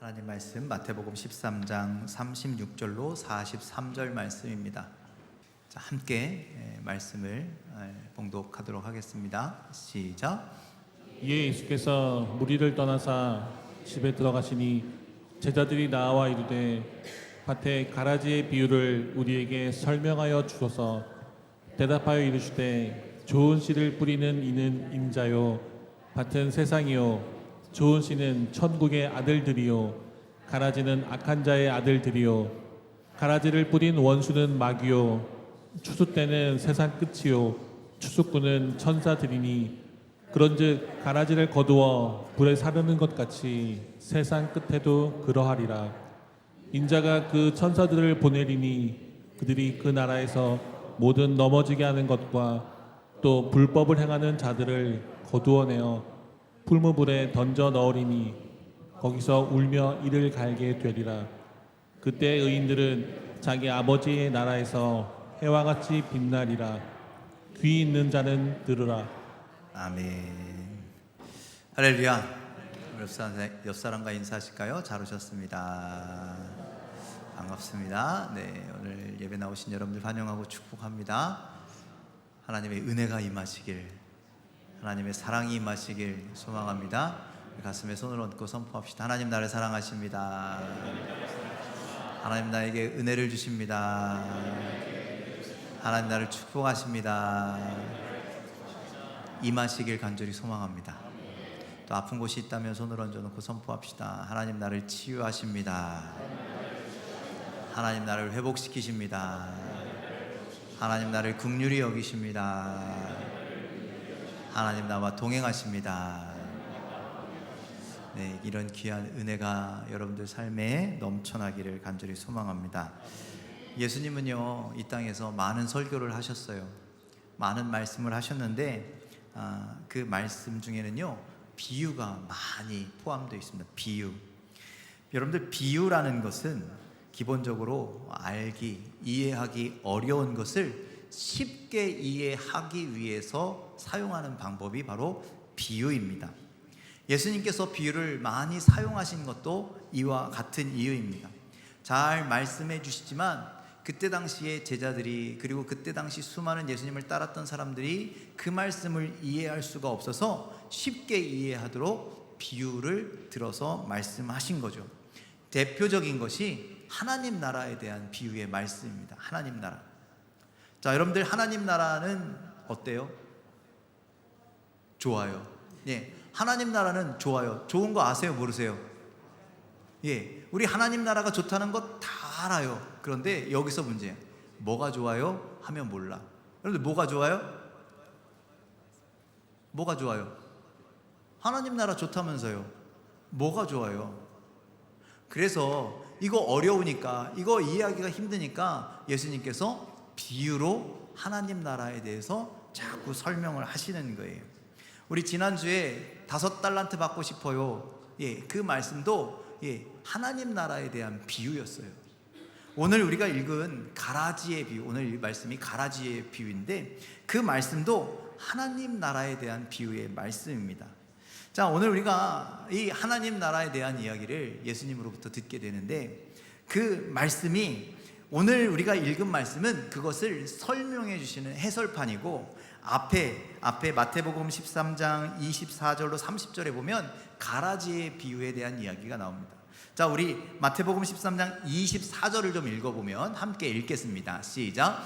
하나님 말씀 마태복음 13장 36절로 43절 말씀입니다. 자, 함께 말씀을 봉독하도록 하겠습니다. 시작. 이에 예수께서 무리를 떠나사 집에 들어가시니 제자들이 나와 이르되 밭에 가라지의 비유를 우리에게 설명하여 주소서. 대답하여 이르시되 좋은 씨를 뿌리는 이는 인자요 밭은 세상이요 좋은 씨는 천국의 아들들이요 가라지는 악한 자의 아들들이요 가라지를 뿌린 원수는 마귀요 추수 때는 세상 끝이요 추수꾼은 천사들이니 그런즉 가라지를 거두어 불에 사르는 것 같이 세상 끝에도 그러하리라. 인자가 그 천사들을 보내리니 그들이 그 나라에서 모든 넘어지게 하는 것과 또 불법을 행하는 자들을 거두어내어 풀무불에 던져 넣으리니 거기서 울며 이를 갈게 되리라. 그때 의인들은 자기 아버지의 나라에서 해와 같이 빛나리라. 귀 있는 자는 들으라. 아멘. 할렐루야. 옆 사람과 인사하실까요? 잘 오셨습니다. 반갑습니다. 네, 오늘 예배 나오신 여러분들 환영하고 축복합니다. 하나님의 은혜가 임하시길, 하나님의 사랑이 임하시길 소망합니다. 가슴에 손을 얹고 선포합시다. 하나님 나를 사랑하십니다. 하나님 나에게 은혜를 주십니다. 하나님 나를 축복하십니다. 임하시길 간절히 소망합니다. 또 아픈 곳이 있다면 손을 얹어놓고 선포합시다. 하나님 나를 치유하십니다. 하나님 나를 회복시키십니다. 하나님 나를 긍휼히 여기십니다. 하나님 나와 동행하십니다. 네, 이런 귀한 은혜가 여러분들 삶에 넘쳐나기를 간절히 소망합니다. 예수님은요, 이 땅에서 많은 설교를 하셨어요. 많은 말씀을 하셨는데 그 말씀 중에는요, 비유가 많이 포함되어 있습니다. 비유. 여러분들, 비유라는 것은 기본적으로 알기, 이해하기 어려운 것을 쉽게 이해하기 위해서 사용하는 방법이 바로 비유입니다. 예수님께서 비유를 많이 사용하신 것도 이와 같은 이유입니다. 잘 말씀해 주시지만 그때 당시에 제자들이, 그리고 그때 당시 수많은 예수님을 따랐던 사람들이 그 말씀을 이해할 수가 없어서 쉽게 이해하도록 비유를 들어서 말씀하신 거죠. 대표적인 것이 하나님 나라에 대한 비유의 말씀입니다. 하나님 나라. 자, 여러분들, 하나님 나라는 어때요? 좋아요. 예, 하나님 나라는 좋아요. 좋은 거 아세요? 모르세요? 예, 우리 하나님 나라가 좋다는 거 다 알아요. 그런데 여기서 문제예요. 뭐가 좋아요? 하면 몰라. 여러분들, 뭐가 좋아요? 뭐가 좋아요? 하나님 나라 좋다면서요. 뭐가 좋아요? 그래서 이거 어려우니까, 이거 이해하기가 힘드니까 예수님께서 비유로 하나님 나라에 대해서 자꾸 설명을 하시는 거예요. 우리 지난주에 5달란트 받고 싶어요. 예, 그 말씀도 하나님 나라에 대한 비유였어요. 오늘 우리가 읽은 가라지의 비유, 오늘 이 말씀이 가라지의 비유인데 그 말씀도 하나님 나라에 대한 비유의 말씀입니다. 자, 오늘 우리가 이 하나님 나라에 대한 이야기를 예수님으로부터 듣게 되는데 그 말씀이, 오늘 우리가 읽은 말씀은 그것을 설명해 주시는 해설판이고, 앞에 마태복음 13장 24절로 30절에 보면 가라지의 비유에 대한 이야기가 나옵니다. 자, 우리 마태복음 13장 24절을 좀 읽어보면 함께 읽겠습니다. 시작.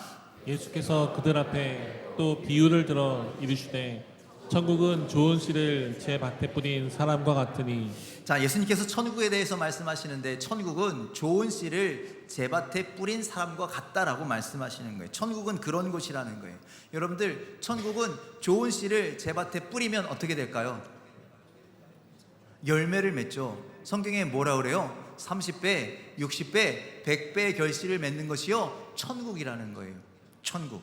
예수께서 그들 앞에 또 비유를 들어 이르시되 천국은 좋은 씨를 제 밭에 뿌린 사람과 같으니. 자, 예수님께서 천국에 대해서 말씀하시는데 천국은 좋은 씨를 제 밭에 뿌린 사람과 같다라고 말씀하시는 거예요. 천국은 그런 곳이라는 거예요. 여러분들, 천국은 좋은 씨를 제 밭에 뿌리면 어떻게 될까요? 열매를 맺죠. 성경에 뭐라 그래요? 30배, 60배, 100배의 결실을 맺는 것이요, 천국이라는 거예요. 천국.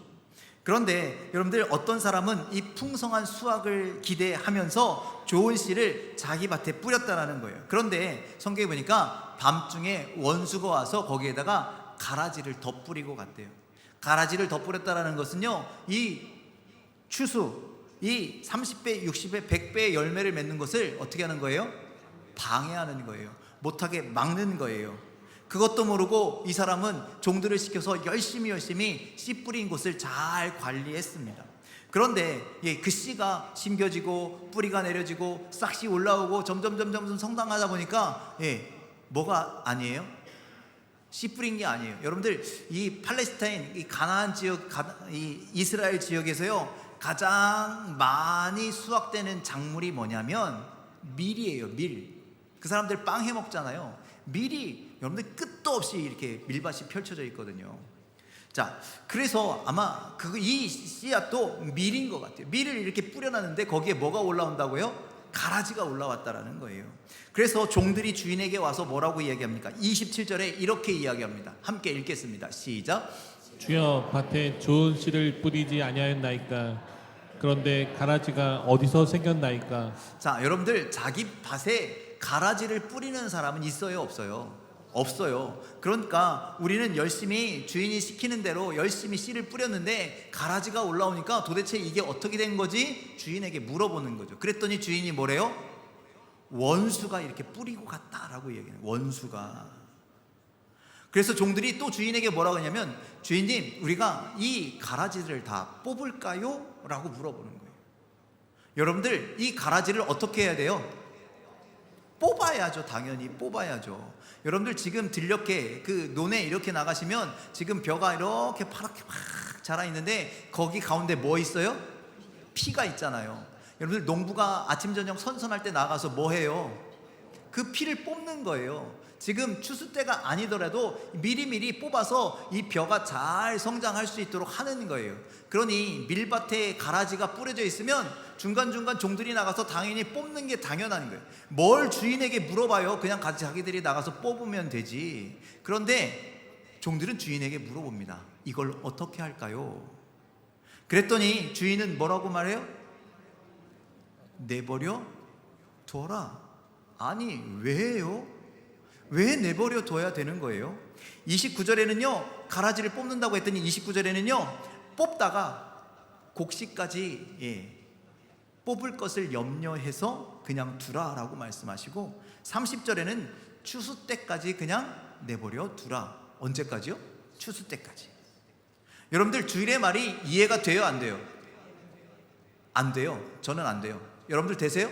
그런데 여러분들, 어떤 사람은 이 풍성한 수확을 기대하면서 좋은 씨를 자기 밭에 뿌렸다라는 거예요. 그런데 성경에 보니까 밤중에 원수가 와서 거기에다가 가라지를 더 뿌리고 갔대요. 가라지를 더 뿌렸다라는 것은요, 이 추수, 이 30배, 60배, 100배의 열매를 맺는 것을 어떻게 하는 거예요? 방해하는 거예요. 못하게 막는 거예요. 그것도 모르고 이 사람은 종들을 시켜서 열심히 씨 뿌린 곳을 잘 관리했습니다. 그런데 그 씨가 심겨지고 뿌리가 내려지고 싹이 올라오고 점점 성장하다 보니까 뭐가 아니에요? 씨 뿌린 게 아니에요. 여러분들, 이 팔레스타인, 이 가나안 지역, 이 이스라엘 지역에서요 가장 많이 수확되는 작물이 뭐냐면 밀이에요. 밀. 그 사람들 빵 해 먹잖아요. 밀이 여러분들 끝도 없이 이렇게 밀밭이 펼쳐져 있거든요. 자, 그래서 아마 이 씨앗도 밀인 것 같아요. 밀을 이렇게 뿌려놨는데 거기에 뭐가 올라온다고요? 가라지가 올라왔다라는 거예요. 그래서 종들이 주인에게 와서 뭐라고 이야기합니까? 27절에 이렇게 이야기합니다. 함께 읽겠습니다. 시작. 주여, 밭에 좋은 씨를 뿌리지 아니하였나이까? 그런데 가라지가 어디서 생겼나이까? 자, 여러분들, 자기 밭에 가라지를 뿌리는 사람은 있어요, 없어요? 없어요. 그러니까 우리는 열심히 주인이 시키는 대로 열심히 씨를 뿌렸는데 가라지가 올라오니까 도대체 이게 어떻게 된 거지? 주인에게 물어보는 거죠. 그랬더니 주인이 뭐래요? 원수가 이렇게 뿌리고 갔다라고 얘기해요. 원수가. 그래서 종들이 또 주인에게 뭐라고 하냐면, 주인님, 우리가 이 가라지를 다 뽑을까요? 라고 물어보는 거예요. 여러분들, 이 가라지를 어떻게 해야 돼요? 뽑아야죠. 당연히 뽑아야죠. 여러분들, 지금 들녘에 그 논에 이렇게 나가시면 지금 벼가 이렇게 파랗게 막 자라 있는데 거기 가운데 뭐 있어요? 피가 있잖아요. 여러분들, 농부가 아침 저녁 선선할 때 나가서 뭐 해요? 그 피를 뽑는 거예요. 지금 추수 때가 아니더라도 미리미리 뽑아서 이 벼가 잘 성장할 수 있도록 하는 거예요. 그러니 밀밭에 가라지가 뿌려져 있으면 중간중간 종들이 나가서 당연히 뽑는 게 당연한 거예요. 뭘 주인에게 물어봐요? 그냥 자기들이 나가서 뽑으면 되지. 그런데 종들은 주인에게 물어봅니다. 이걸 어떻게 할까요? 그랬더니 주인은 뭐라고 말해요? 내버려 둬라. 아니, 왜요? 왜 내버려 둬야 되는 거예요? 29절에는요 가라지를 뽑는다고 했더니 29절에는요 뽑다가 곡식까지 뽑을 것을 염려해서 그냥 두라라고 말씀하시고, 30절에는 추수 때까지 그냥 내버려 두라. 언제까지요? 추수 때까지. 여러분들, 주일의 말이 이해가 돼요, 안 돼요? 안 돼요. 저는 안 돼요. 여러분들 되세요?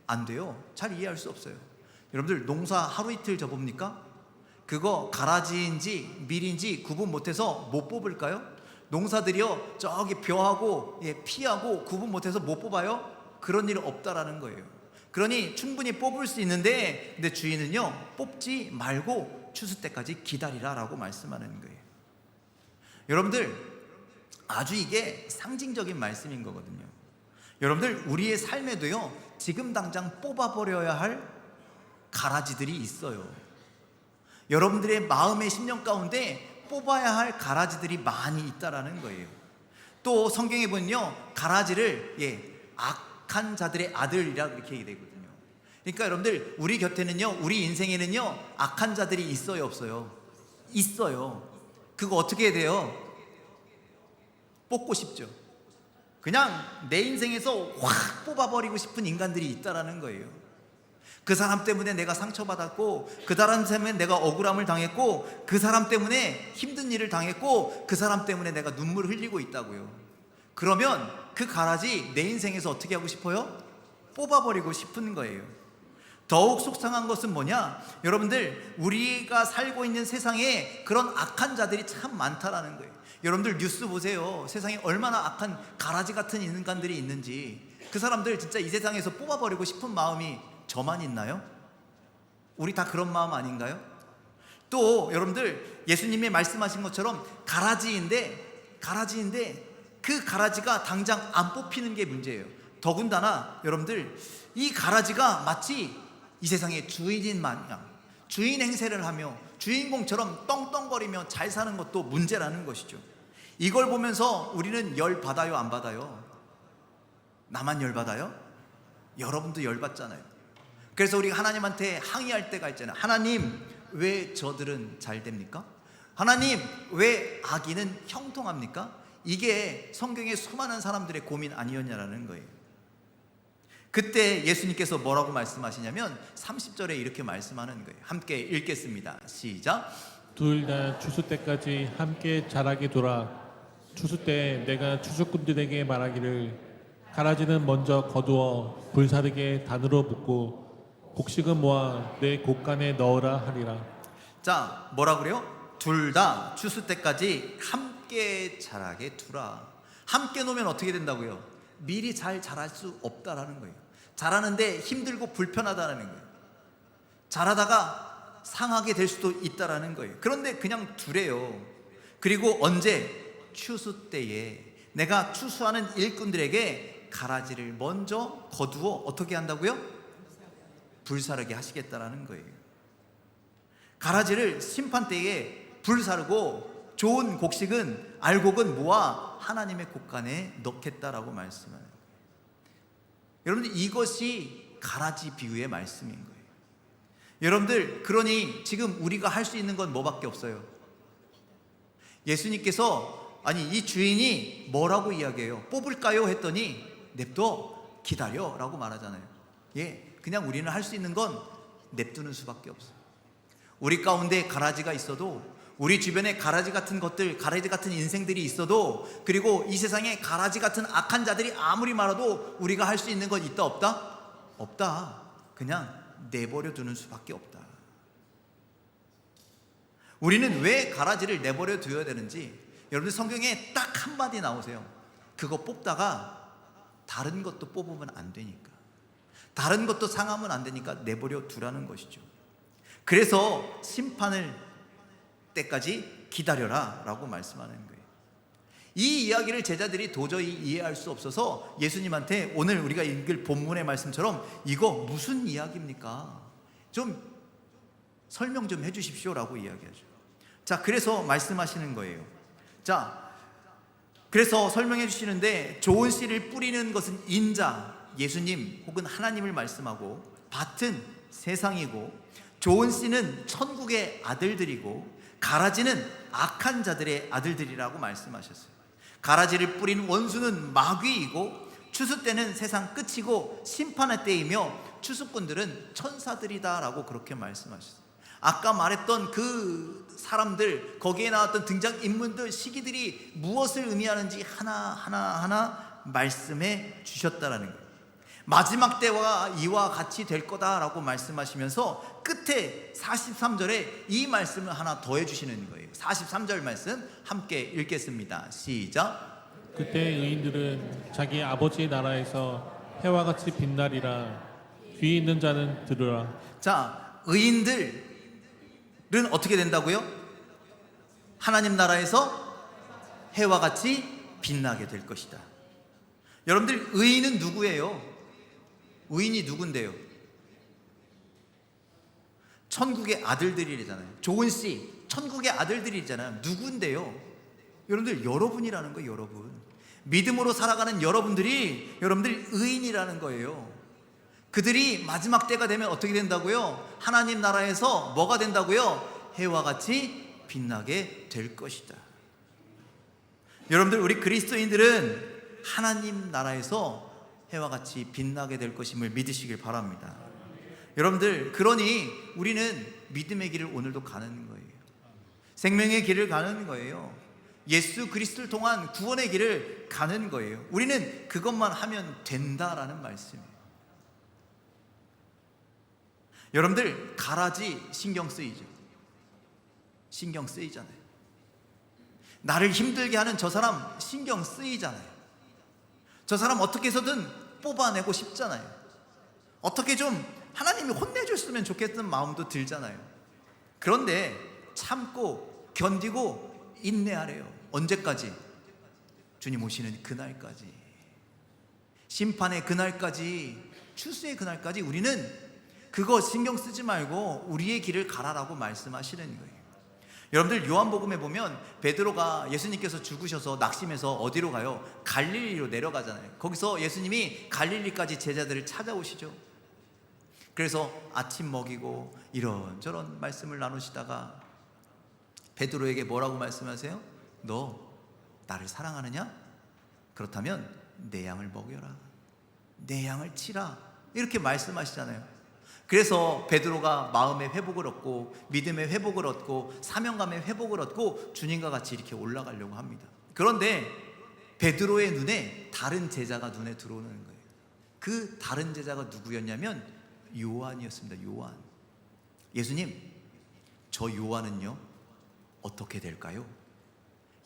안 돼요. 잘 이해할 수 없어요. 여러분들, 농사 하루 이틀 접읍니까? 그거 가라지인지 밀인지 구분 못해서 못 뽑을까요? 농사들이요 저기 벼하고 피하고 구분 못해서 못 뽑아요? 그런 일 없다라는 거예요. 그러니 충분히 뽑을 수 있는데, 근데 주인은요 뽑지 말고 추수 때까지 기다리라 라고 말씀하는 거예요. 여러분들, 아주 이게 상징적인 말씀인 거거든요. 여러분들, 우리의 삶에도요 지금 당장 뽑아버려야 할 가라지들이 있어요. 여러분들의 마음의 심령 가운데 뽑아야 할 가라지들이 많이 있다라는 거예요. 또 성경에 보면요 가라지를 악한 자들의 아들이라 이렇게 얘기되거든요. 그러니까 여러분들, 우리 곁에는요, 우리 인생에는요 악한 자들이 있어요, 없어요? 있어요. 그거 어떻게 해야 돼요? 뽑고 싶죠. 그냥 내 인생에서 확 뽑아버리고 싶은 인간들이 있다라는 거예요. 그 사람 때문에 내가 상처받았고, 그 사람 때문에 내가 억울함을 당했고, 그 사람 때문에 힘든 일을 당했고, 그 사람 때문에 내가 눈물을 흘리고 있다고요. 그러면 그 가라지 내 인생에서 어떻게 하고 싶어요? 뽑아버리고 싶은 거예요. 더욱 속상한 것은 뭐냐? 여러분들, 우리가 살고 있는 세상에 그런 악한 자들이 참 많다라는 거예요. 여러분들 뉴스 보세요. 세상에 얼마나 악한 가라지 같은 인간들이 있는지. 그 사람들 진짜 이 세상에서 뽑아버리고 싶은 마음이 저만 있나요? 우리 다 그런 마음 아닌가요? 또 여러분들, 예수님이 말씀하신 것처럼 가라지인데 그 가라지가 당장 안 뽑히는 게 문제예요. 더군다나 여러분들, 이 가라지가 마치 이 세상의 주인인 마냥 주인 행세를 하며 주인공처럼 떵떵거리며 잘 사는 것도 문제라는 것이죠. 이걸 보면서 우리는 열 받아요, 안 받아요? 나만 열 받아요? 여러분도 열 받잖아요. 그래서 우리가 하나님한테 항의할 때가 있잖아요. 하나님, 왜 저들은 잘 됩니까? 하나님, 왜 악인은 형통합니까? 이게 성경의 수많은 사람들의 고민 아니었냐라는 거예요. 그때 예수님께서 뭐라고 말씀하시냐면 30절에 이렇게 말씀하는 거예요. 함께 읽겠습니다. 시작. 둘 다 추수 때까지 함께 자라게 두라. 추수 때 내가 추수꾼들에게 말하기를 가라지는 먼저 거두어 불사르게 단으로 묶고 곡식은 모아 내 곡간에 넣으라 하리라. 자, 뭐라 그래요? 둘 다 추수 때까지 함께 자라게 두라. 함께 놓으면 어떻게 된다고요? 미리 잘 자랄 수 없다라는 거예요. 자라는데 힘들고 불편하다는 거예요. 자라다가 상하게 될 수도 있다라는 거예요. 그런데 그냥 두래요. 그리고 언제? 추수 때에 내가 추수하는 일꾼들에게 가라지를 먼저 거두어 어떻게 한다고요? 불사르게 하시겠다라는 거예요. 가라지를 심판 때에 불사르고 좋은 곡식은 알곡은 모아 하나님의 곡간에 넣겠다라고 말씀하는 거예요. 여러분들, 이것이 가라지 비유의 말씀인 거예요. 여러분들, 그러니 지금 우리가 할 수 있는 건 뭐밖에 없어요? 예수님께서, 아니 이 주인이 뭐라고 이야기해요? 뽑을까요? 했더니 냅둬 기다려 라고 말하잖아요. 예, 그냥 우리는 할 수 있는 건 냅두는 수밖에 없어요. 우리 가운데 가라지가 있어도, 우리 주변에 가라지 같은 것들, 가라지 같은 인생들이 있어도, 그리고 이 세상에 가라지 같은 악한 자들이 아무리 많아도 우리가 할 수 있는 건 있다 없다? 없다. 그냥 내버려 두는 수밖에 없다. 우리는 왜 가라지를 내버려 두어야 되는지, 여러분들 성경에 딱 한마디 나오세요. 그거 뽑다가 다른 것도 뽑으면 안 되니까, 다른 것도 상하면 안 되니까 내버려 두라는 것이죠. 그래서 심판을 때까지 기다려라 라고 말씀하는 거예요. 이 이야기를 제자들이 도저히 이해할 수 없어서 예수님한테 오늘 우리가 읽을 본문의 말씀처럼 이거 무슨 이야기입니까? 좀 설명 좀 해주십시오 라고 이야기하죠. 자, 그래서 말씀하시는 거예요. 자, 그래서 설명해 주시는데, 좋은 씨를 뿌리는 것은 인자, 예수님 혹은 하나님을 말씀하고, 밭은 세상이고, 좋은 씨는 천국의 아들들이고, 가라지는 악한 자들의 아들들이라고 말씀하셨어요. 가라지를 뿌린 원수는 마귀이고, 추수 때는 세상 끝이고 심판의 때이며 추수꾼들은 천사들이다 라고 그렇게 말씀하셨어요. 아까 말했던 그 사람들, 거기에 나왔던 등장인물들, 시기들이 무엇을 의미하는지 하나하나 말씀해 주셨다라는 거예요. 마지막 때와 이와 같이 될 거다라고 말씀하시면서 끝에 43절에 이 말씀을 하나 더해 주시는 거예요. 43절 말씀 함께 읽겠습니다. 시작. 그때 의인들은 자기 아버지의 나라에서 해와 같이 빛나리라. 귀 있는 자는 들으라. 자, 의인들은 어떻게 된다고요? 하나님 나라에서 해와 같이 빛나게 될 것이다. 여러분들, 의인은 누구예요? 의인이 누군데요? 천국의 아들들이잖아요. 좋은 씨, 천국의 아들들이잖아요. 누군데요? 여러분들, 여러분이라는 거예요. 여러분, 믿음으로 살아가는 여러분들이 여러분들 의인이라는 거예요. 그들이 마지막 때가 되면 어떻게 된다고요? 하나님 나라에서 뭐가 된다고요? 해와 같이 빛나게 될 것이다. 여러분들, 우리 그리스도인들은 하나님 나라에서 해와 같이 빛나게 될 것임을 믿으시길 바랍니다. 여러분들, 그러니 우리는 믿음의 길을 오늘도 가는 거예요. 생명의 길을 가는 거예요. 예수 그리스도를 통한 구원의 길을 가는 거예요. 우리는 그것만 하면 된다라는 말씀이에요. 여러분들, 가라지 신경 쓰이죠? 신경 쓰이잖아요. 나를 힘들게 하는 저 사람 신경 쓰이잖아요. 저 사람 어떻게 해서든 뽑아내고 싶잖아요. 어떻게 좀 하나님이 혼내줬으면 좋겠는 마음도 들잖아요. 그런데 참고 견디고 인내하래요. 언제까지? 주님 오시는 그날까지, 심판의 그날까지, 추수의 그날까지 우리는 그거 신경 쓰지 말고 우리의 길을 가라라고 말씀하시는 거예요. 여러분들, 요한복음에 보면 베드로가 예수님께서 죽으셔서 낙심해서 어디로 가요? 갈릴리로 내려가잖아요. 거기서 예수님이 갈릴리까지 제자들을 찾아오시죠. 그래서 아침 먹이고 이런저런 말씀을 나누시다가 베드로에게 뭐라고 말씀하세요? 너 나를 사랑하느냐? 그렇다면 내 양을 먹여라. 내 양을 치라, 이렇게 말씀하시잖아요. 그래서 베드로가 마음의 회복을 얻고 믿음의 회복을 얻고 사명감의 회복을 얻고 주님과 같이 이렇게 올라가려고 합니다. 그런데 베드로의 눈에 다른 제자가 눈에 들어오는 거예요. 그 다른 제자가 누구였냐면 요한이었습니다. 요한. 예수님, 저 요한은요 어떻게 될까요?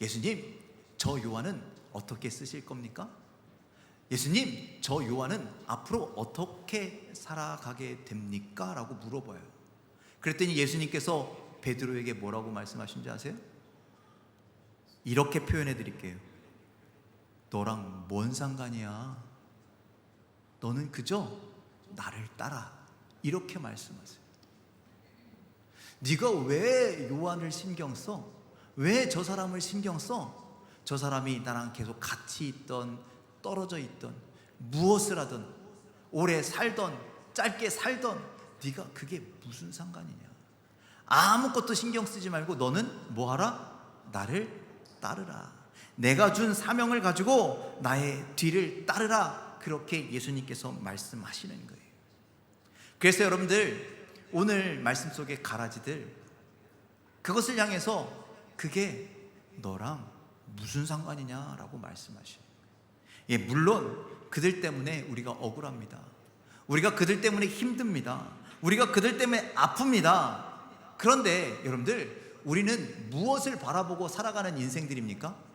예수님, 저 요한은 어떻게 쓰실 겁니까? 예수님, 저 요한은 앞으로 어떻게 살아가게 됩니까? 라고 물어봐요. 그랬더니 예수님께서 베드로에게 뭐라고 말씀하신지 아세요? 이렇게 표현해 드릴게요. 너랑 뭔 상관이야? 너는 그저 나를 따라. 이렇게 말씀하세요. 네가 왜 요한을 신경 써? 왜 저 사람을 신경 써? 저 사람이 나랑 계속 같이 있던, 떨어져 있던, 무엇을 하든, 오래 살던 짧게 살던, 네가 그게 무슨 상관이냐? 아무것도 신경 쓰지 말고 너는 뭐하라? 나를 따르라. 내가 준 사명을 가지고 나의 뒤를 따르라. 그렇게 예수님께서 말씀하시는 거예요. 그래서 여러분들, 오늘 말씀 속의 가라지들, 그것을 향해서 그게 너랑 무슨 상관이냐라고 말씀하셔요. 예, 물론 그들 때문에 우리가 억울합니다. 우리가 그들 때문에 힘듭니다. 우리가 그들 때문에 아픕니다. 그런데 여러분들, 우리는 무엇을 바라보고 살아가는 인생들입니까?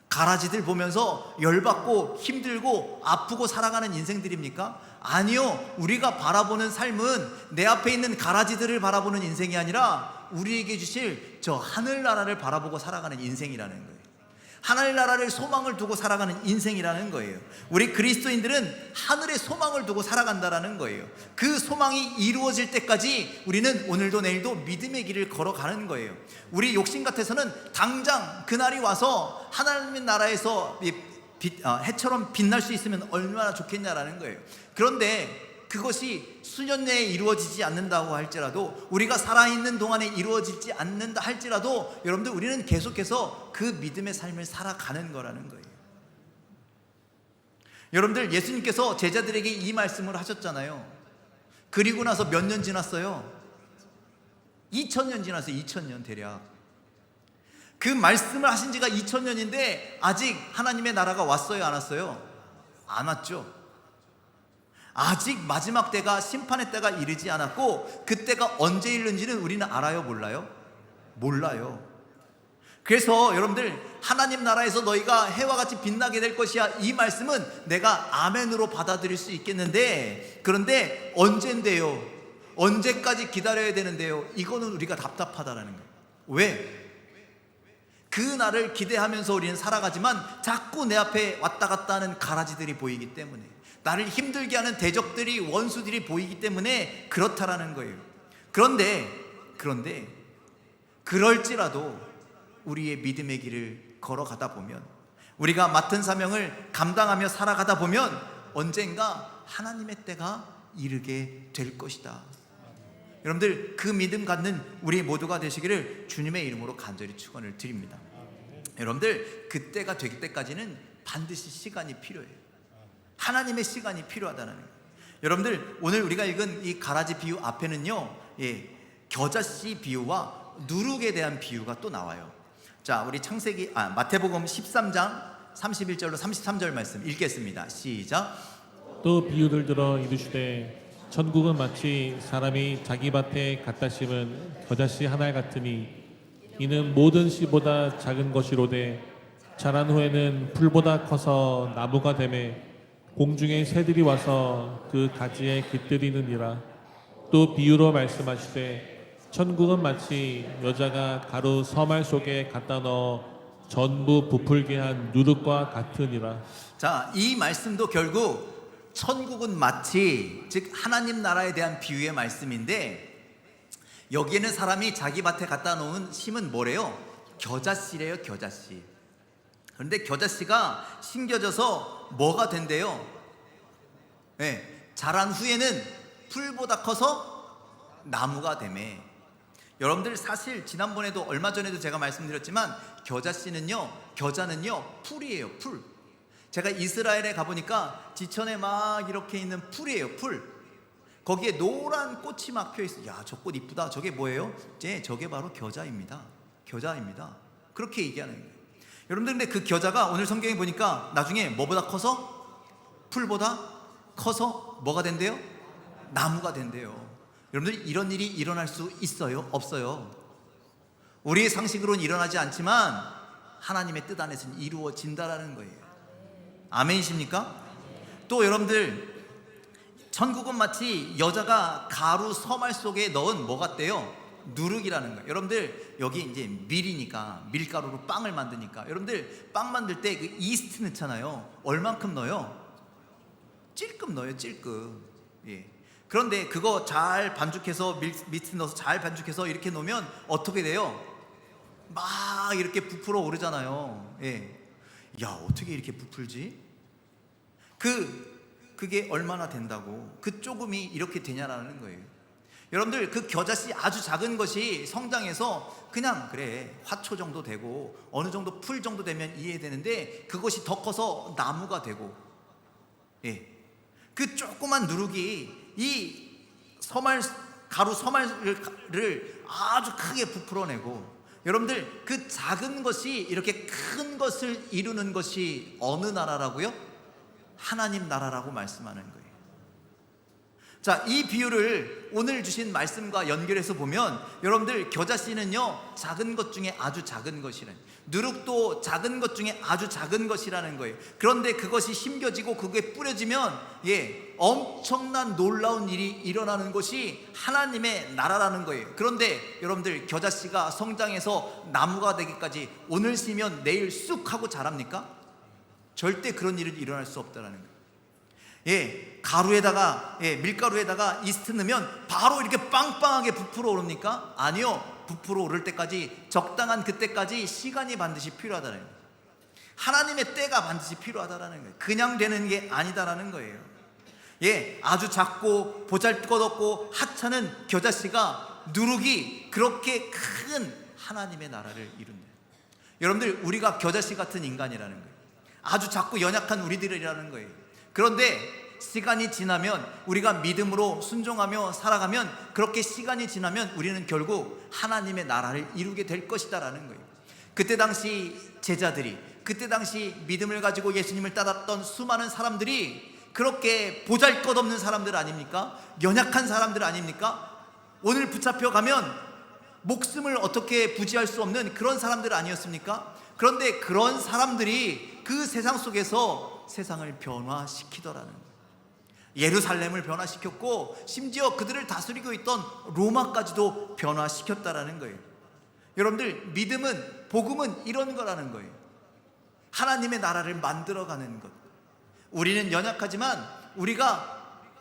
가라지들 보면서 열받고 힘들고 아프고 살아가는 인생들입니까? 아니요. 우리가 바라보는 삶은 내 앞에 있는 가라지들을 바라보는 인생이 아니라 우리에게 주실 저 하늘나라를 바라보고 살아가는 인생이라는 거예요. 하늘나라를 소망을 두고 살아가는 인생이라는 거예요. 우리 그리스도인들은 하늘의 소망을 두고 살아간다라는 거예요. 그 소망이 이루어질 때까지 우리는 오늘도 내일도 믿음의 길을 걸어가는 거예요. 우리 욕심 같아서는 당장 그날이 와서 하나님의 나라에서 해처럼 빛날 수 있으면 얼마나 좋겠냐라는 거예요. 그런데 그것이 수년 내에 이루어지지 않는다고 할지라도, 우리가 살아있는 동안에 이루어지지 않는다 할지라도, 여러분들, 우리는 계속해서 그 믿음의 삶을 살아가는 거라는 거예요. 여러분들, 예수님께서 제자들에게 이 말씀을 하셨잖아요. 그리고 나서 몇 년 지났어요? 2000년 지났어요. 2000년 대략. 그 말씀을 하신 지가 2000년인데 아직 하나님의 나라가 왔어요, 안 왔어요? 안 왔죠. 아직 마지막 때가, 심판의 때가 이르지 않았고, 그때가 언제 이르는지는 우리는 알아요, 몰라요? 몰라요. 그래서 여러분들, 하나님 나라에서 너희가 해와 같이 빛나게 될 것이야, 이 말씀은 내가 아멘으로 받아들일 수 있겠는데, 그런데 언젠데요? 언제까지 기다려야 되는데요? 이거는 우리가 답답하다라는 거예요. 왜? 그 날을 기대하면서 우리는 살아가지만 자꾸 내 앞에 왔다 갔다 하는 가라지들이 보이기 때문에, 나를 힘들게 하는 대적들이, 원수들이 보이기 때문에 그렇다라는 거예요. 그런데 그럴지라도 우리의 믿음의 길을 걸어가다 보면, 우리가 맡은 사명을 감당하며 살아가다 보면 언젠가 하나님의 때가 이르게 될 것이다. 여러분들, 그 믿음 갖는 우리 모두가 되시기를 주님의 이름으로 간절히 축원을 드립니다. 여러분들, 그때가 되기 때까지는 반드시 시간이 필요해요. 하나님의 시간이 필요하다는 거예요. 여러분들, 오늘 우리가 읽은 이 가라지 비유 앞에는요, 겨자씨 비유와 누룩에 대한 비유가 또 나와요. 자, 우리 마태복음 13장 31절로 33절 말씀 읽겠습니다. 시작. 또 비유를 들어 이르시되 천국은 마치 사람이 자기 밭에 갖다 심은 겨자씨 한 알 같으니, 이는 모든 씨보다 작은 것이로되 자란 후에는 풀보다 커서 나무가 되매 공중의 새들이 와서 그 가지에 깃들이느니라. 또 비유로 말씀하시되 천국은 마치 여자가 가루 서말 속에 갖다 넣어 전부 부풀게 한 누룩과 같으니라. 자, 이 말씀도 결국 천국은 마치, 즉 하나님 나라에 대한 비유의 말씀인데, 여기에는 사람이 자기 밭에 갖다 놓은 심은 뭐래요? 겨자씨래요, 겨자씨. 그런데 겨자씨가 심겨져서 뭐가 된대요? 자란 후에는 풀보다 커서 나무가 되매. 여러분들, 사실 지난번에도, 얼마 전에도 제가 말씀드렸지만, 겨자는요 풀이에요, 풀. 제가 이스라엘에 가보니까 지천에 막 이렇게 있는 풀이에요. 풀. 거기에 노란 꽃이 막 펴있어요. 야, 저 꽃 이쁘다. 저게 뭐예요? 저게 바로 겨자입니다. 겨자입니다. 그렇게 얘기하는 거예요. 여러분들, 근데 그 겨자가 오늘 성경에 보니까 나중에 뭐보다 커서? 풀보다 커서 뭐가 된대요? 나무가 된대요. 여러분들, 이런 일이 일어날 수 있어요? 없어요? 우리의 상식으로는 일어나지 않지만 하나님의 뜻 안에서는 이루어진다라는 거예요. 아멘이십니까? 또 여러분들, 천국은 마치 여자가 가루 서말 속에 넣은 뭐 같대요? 누룩이라는 거예요. 여러분들, 여기 이제 밀이니까, 밀가루로 빵을 만드니까, 여러분들 빵 만들 때 그 이스트 넣잖아요. 얼만큼 넣어요? 찔끔 넣어요. 찔끔. 예. 그런데 그거 잘 반죽해서 밀트 넣어서 잘 반죽해서 이렇게 놓으면 어떻게 돼요? 막 이렇게 부풀어 오르잖아요. 예. 야, 어떻게 이렇게 부풀지? 그게 얼마나 된다고? 그 조금이 이렇게 되냐라는 거예요. 여러분들, 그 겨자씨 아주 작은 것이 성장해서 그냥 그래 화초 정도 되고 어느 정도 풀 정도 되면 이해되는데, 그것이 더 커서 나무가 되고, 예, 그 조그만 누룩이 이 가루 서말을 아주 크게 부풀어내고, 여러분들, 그 작은 것이 이렇게 큰 것을 이루는 것이 어느 나라라고요? 하나님 나라라고 말씀하는 거예요. 자, 이 비유를 오늘 주신 말씀과 연결해서 보면, 여러분들, 겨자씨는요 작은 것 중에 아주 작은 것이라는, 누룩도 작은 것 중에 아주 작은 것이라는 거예요. 그런데 그것이 심겨지고 그게 뿌려지면 엄청난 놀라운 일이 일어나는 것이 하나님의 나라라는 거예요. 그런데 여러분들, 겨자씨가 성장해서 나무가 되기까지 오늘 심으면 내일 쑥 하고 자랍니까? 절대 그런 일은 일어날 수 없다는 거예요. 가루에다가, 밀가루에다가 이스트 넣으면 바로 이렇게 빵빵하게 부풀어 오릅니까? 아니요. 부풀어 오를 때까지, 적당한 그때까지 시간이 반드시 필요하다는 거예요. 하나님의 때가 반드시 필요하다는 거예요. 그냥 되는 게 아니다라는 거예요. 아주 작고 보잘것없고 하찮은 겨자씨가, 누룩이 그렇게 큰 하나님의 나라를 이룬다. 여러분들, 우리가 겨자씨 같은 인간이라는 거예요. 아주 작고 연약한 우리들이라는 거예요. 그런데 시간이 지나면, 우리가 믿음으로 순종하며 살아가면, 그렇게 시간이 지나면 우리는 결국 하나님의 나라를 이루게 될 것이다라는 거예요. 그때 당시 제자들이, 그때 당시 믿음을 가지고 예수님을 따랐던 수많은 사람들이 그렇게 보잘것없는 사람들 아닙니까? 연약한 사람들 아닙니까? 오늘 붙잡혀 가면 목숨을 어떻게 부지할 수 없는 그런 사람들 아니었습니까? 그런데 그런 사람들이 그 세상 속에서 세상을 변화시키더라는 거예요. 예루살렘을 변화시켰고, 심지어 그들을 다스리고 있던 로마까지도 변화시켰다라는 거예요. 여러분들, 믿음은, 복음은 이런 거라는 거예요. 하나님의 나라를 만들어가는 것. 우리는 연약하지만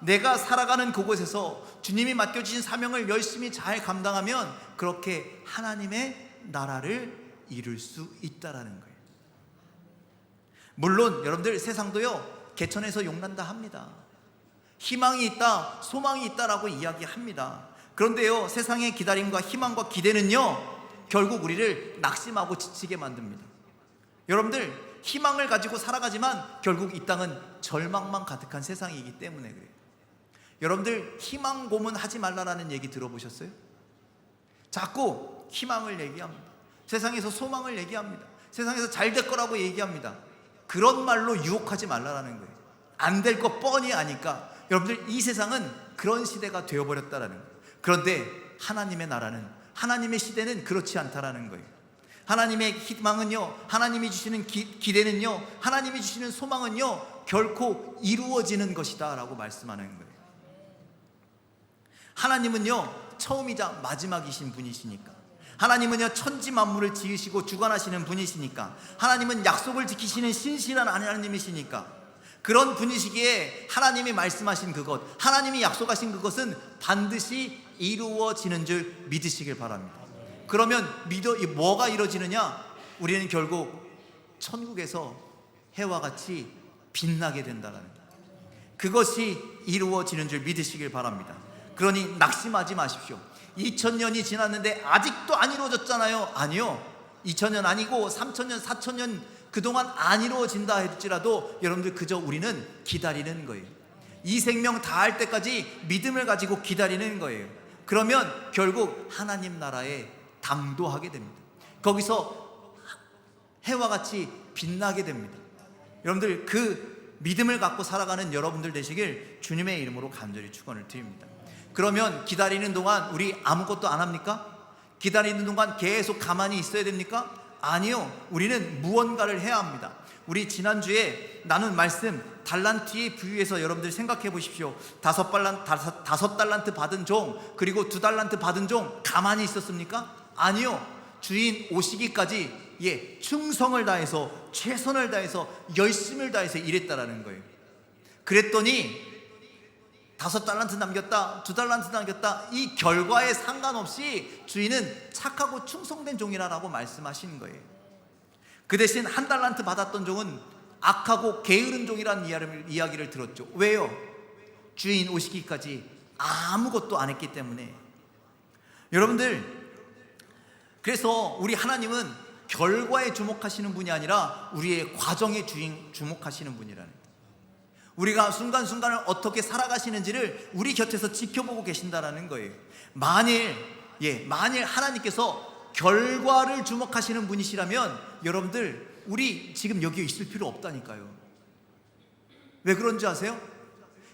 내가 살아가는 그곳에서 주님이 맡겨주신 사명을 열심히 잘 감당하면 그렇게 하나님의 나라를 이룰 수 있다라는 거예요. 물론 여러분들, 세상도요 개천에서 용난다 합니다. 희망이 있다, 소망이 있다라고 이야기합니다. 그런데요, 세상의 기다림과 희망과 기대는요 결국 우리를 낙심하고 지치게 만듭니다. 여러분들, 희망을 가지고 살아가지만 결국 이 땅은 절망만 가득한 세상이기 때문에 그래요. 여러분들, 희망 고문하지 말라라는 얘기 들어보셨어요? 자꾸 희망을 얘기합니다. 세상에서 소망을 얘기합니다. 세상에서 잘 될 거라고 얘기합니다. 그런 말로 유혹하지 말라라는 거예요. 안 될 거 뻔히 아니까. 여러분들, 이 세상은 그런 시대가 되어버렸다라는 거예요. 그런데 하나님의 나라는, 하나님의 시대는 그렇지 않다라는 거예요. 하나님의 희망은요, 하나님이 주시는 기대는요, 하나님이 주시는 소망은요 결코 이루어지는 것이다 라고 말씀하는 거예요. 하나님은요 처음이자 마지막이신 분이시니까, 하나님은요 천지 만물을 지으시고 주관하시는 분이시니까, 하나님은 약속을 지키시는 신실한 하나님이시니까, 그런 분이시기에 하나님이 말씀하신 그것, 하나님이 약속하신 그것은 반드시 이루어지는 줄 믿으시길 바랍니다. 그러면 뭐가 이루어지느냐? 우리는 결국 천국에서 해와 같이 빛나게 된다는 거예요. 그것이 이루어지는 줄 믿으시길 바랍니다. 그러니 낙심하지 마십시오. 2000년이 지났는데 아직도 안 이루어졌잖아요. 아니요, 2000년 아니고 3000년, 4000년 그동안 안 이루어진다 할지라도 여러분들 그저 우리는 기다리는 거예요. 이 생명 다할 때까지 믿음을 가지고 기다리는 거예요. 그러면 결국 하나님 나라에 당도하게 됩니다. 거기서 해와 같이 빛나게 됩니다. 여러분들 그 믿음을 갖고 살아가는 여러분들 되시길 주님의 이름으로 간절히 축원을 드립니다. 그러면 기다리는 동안 우리 아무것도 안 합니까? 기다리는 동안 계속 가만히 있어야 됩니까? 아니요. 우리는 무언가를 해야 합니다. 우리 지난주에 나눈 말씀 달란트의 비유에서 여러분들 생각해 보십시오. 5달란트 받은 종, 그리고 2달란트 받은 종 가만히 있었습니까? 아니요. 주인 오시기까지 충성을 다해서, 최선을 다해서, 열심을 다해서 일했다라는 거예요. 그랬더니 5달란트 남겼다, 2달란트 남겼다, 이 결과에 상관없이 주인은 착하고 충성된 종이라고 말씀하시는 거예요. 그 대신 1달란트 받았던 종은 악하고 게으른 종이라는 이야기를 들었죠. 왜요? 주인 오시기까지 아무것도 안 했기 때문에. 여러분들, 그래서 우리 하나님은 결과에 주목하시는 분이 아니라 우리의 과정에 주목하시는 분이라는 거예요. 우리가 순간순간을 어떻게 살아가시는지를 우리 곁에서 지켜보고 계신다라는 거예요. 만일 하나님께서 결과를 주목하시는 분이시라면 여러분들 우리 지금 여기 있을 필요 없다니까요. 왜 그런지 아세요?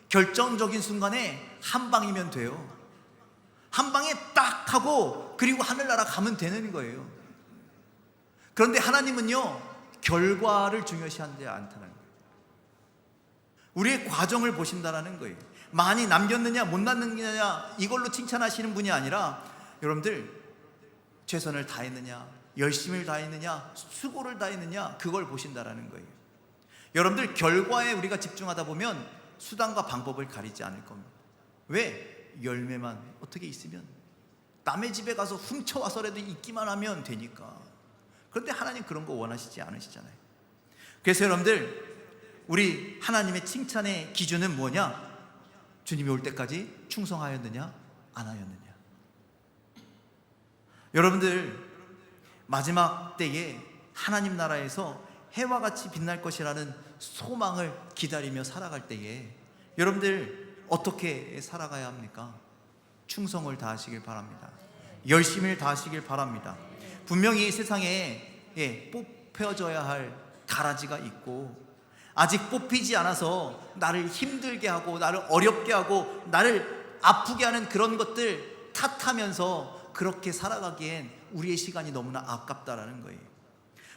결정적인 순간에 한 방이면 돼요. 한 방에 딱 하고 그리고 하늘나라 가면 되는 거예요. 그런데 하나님은요, 결과를 중요시하지 않다는 거예요. 우리의 과정을 보신다라는 거예요. 많이 남겼느냐 못 남겼느냐 이걸로 칭찬하시는 분이 아니라 여러분들 최선을 다했느냐, 열심을 다했느냐, 수고를 다했느냐, 그걸 보신다라는 거예요. 여러분들 결과에 우리가 집중하다 보면 수단과 방법을 가리지 않을 겁니다. 왜? 열매만 어떻게 있으면, 남의 집에 가서 훔쳐와서라도 있기만 하면 되니까. 그런데 하나님 그런 거 원하시지 않으시잖아요. 그래서 여러분들 우리 하나님의 칭찬의 기준은 뭐냐? 주님이 올 때까지 충성하였느냐 안 하였느냐. 여러분들 마지막 때에 하나님 나라에서 해와 같이 빛날 것이라는 소망을 기다리며 살아갈 때에 여러분들 어떻게 살아가야 합니까? 충성을 다하시길 바랍니다. 열심을 다하시길 바랍니다. 분명히 이 세상에 뽑혀져야 할 가라지가 있고, 아직 뽑히지 않아서 나를 힘들게 하고 나를 어렵게 하고 나를 아프게 하는 그런 것들 탓하면서 그렇게 살아가기엔 우리의 시간이 너무나 아깝다라는 거예요.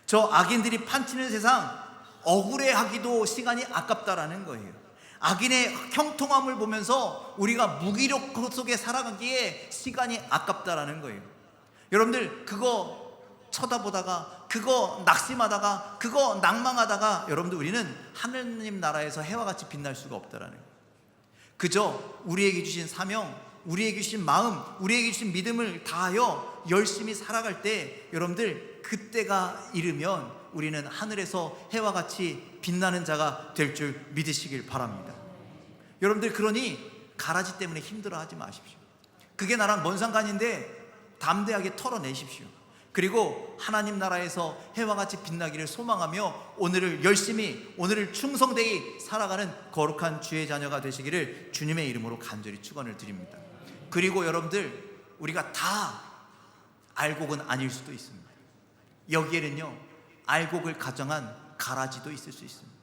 저 악인들이 판치는 세상 억울해하기도 시간이 아깝다라는 거예요. 악인의 형통함을 보면서 우리가 무기력 속에 살아가기에 시간이 아깝다라는 거예요. 여러분들 그거 쳐다보다가, 그거 낙심하다가, 그거 낭망하다가 여러분들 우리는 하느님 나라에서 해와 같이 빛날 수가 없다라는 거예요. 그저 우리에게 주신 사명, 우리에게 주신 마음, 우리에게 주신 믿음을 다하여 열심히 살아갈 때 여러분들 그때가 이르면 우리는 하늘에서 해와 같이 빛나는 자가 될 줄 믿으시길 바랍니다. 여러분들 그러니 가라지 때문에 힘들어하지 마십시오. 그게 나랑 뭔 상관인데 담대하게 털어내십시오. 그리고 하나님 나라에서 해와 같이 빛나기를 소망하며 오늘을 열심히, 오늘을 충성되이 살아가는 거룩한 주의 자녀가 되시기를 주님의 이름으로 간절히 축원을 드립니다. 그리고 여러분들 우리가 다 알곡은 아닐 수도 있습니다. 여기에는요 알곡을 가정한 가라지도 있을 수 있습니다.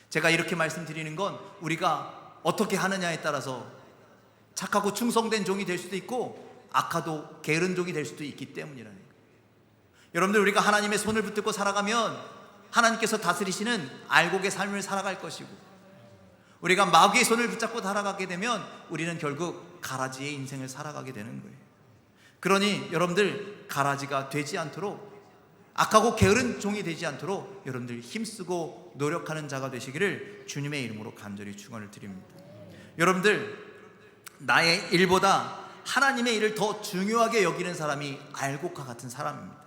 제가 이렇게 말씀드리는 건 우리가 어떻게 하느냐에 따라서 착하고 충성된 종이 될 수도 있고 악하고 게으른 종이 될 수도 있기 때문이라는 거예요. 여러분들 우리가 하나님의 손을 붙들고 살아가면 하나님께서 다스리시는 알곡의 삶을 살아갈 것이고, 우리가 마귀의 손을 붙잡고 살아가게 되면 우리는 결국 가라지의 인생을 살아가게 되는 거예요. 그러니 여러분들 가라지가 되지 않도록, 악하고 게으른 종이 되지 않도록 여러분들 힘쓰고 노력하는 자가 되시기를 주님의 이름으로 간절히 축원을 드립니다. 여러분들 나의 일보다 하나님의 일을 더 중요하게 여기는 사람이 알곡과 같은 사람입니다.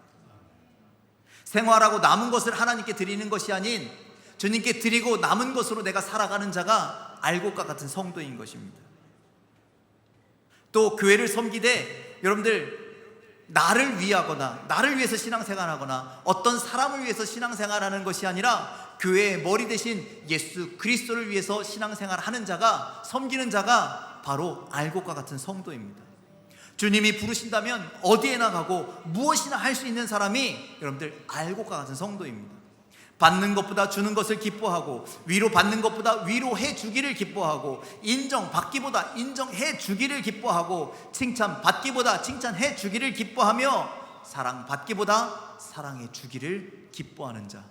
생활하고 남은 것을 하나님께 드리는 것이 아닌 주님께 드리고 남은 것으로 내가 살아가는 자가 알곡과 같은 성도인 것입니다. 또 교회를 섬기되 여러분들 나를 위하거나 나를 위해서 신앙생활하거나 어떤 사람을 위해서 신앙생활하는 것이 아니라 교회의 머리 대신 예수 그리스도를 위해서 신앙생활하는 자가, 섬기는 자가 바로 알곡과 같은 성도입니다. 주님이 부르신다면 어디에나 가고 무엇이나 할 수 있는 사람이 여러분들 알곡과 같은 성도입니다. 받는 것보다 주는 것을 기뻐하고, 위로받는 것보다 위로해 주기를 기뻐하고, 인정받기보다 인정해 주기를 기뻐하고, 칭찬받기보다 칭찬해 주기를 기뻐하며, 사랑받기보다 사랑해 주기를 기뻐하는 자,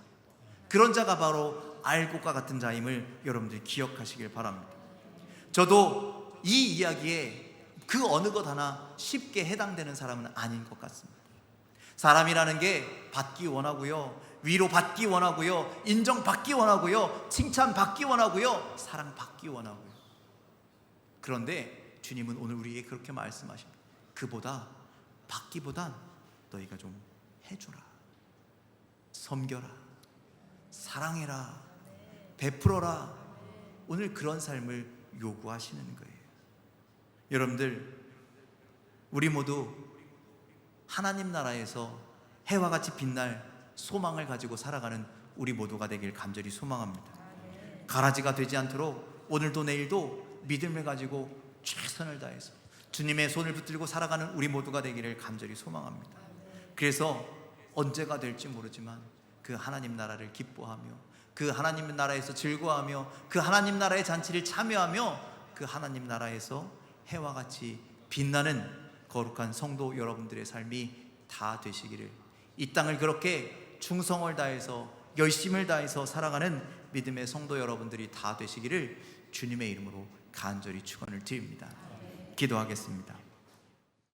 그런 자가 바로 알곡과 같은 자임을 여러분들 기억하시길 바랍니다. 저도 이 이야기에 그 어느 것 하나 쉽게 해당되는 사람은 아닌 것 같습니다. 사람이라는 게 받기 원하고요, 위로받기 원하고요, 인정받기 원하고요, 칭찬받기 원하고요, 사랑받기 원하고요. 그런데 주님은 오늘 우리에게 그렇게 말씀하십니다. 그보다, 받기보단 너희가 좀 해주라, 섬겨라, 사랑해라, 베풀어라. 오늘 그런 삶을 요구하시는 거예요. 여러분들, 우리 모두 하나님 나라에서 해와 같이 빛날 소망을 가지고 살아가는 우리 모두가 되길 간절히 소망합니다. 가라지가 되지 않도록 오늘도 내일도 믿음을 가지고 최선을 다해서 주님의 손을 붙들고 살아가는 우리 모두가 되기를 간절히 소망합니다. 그래서 언제가 될지 모르지만 그 하나님 나라를 기뻐하며, 그 하나님 나라에서 즐거워하며, 그 하나님 나라의 잔치를 참여하며, 그 하나님 나라에서 해와 같이 빛나는 거룩한 성도 여러분들의 삶이 다 되시기를, 이 땅을 그렇게 충성을 다해서 열심을 다해서 살아가는 믿음의 성도 여러분들이 다 되시기를 주님의 이름으로 간절히 축원을 드립니다. 기도하겠습니다.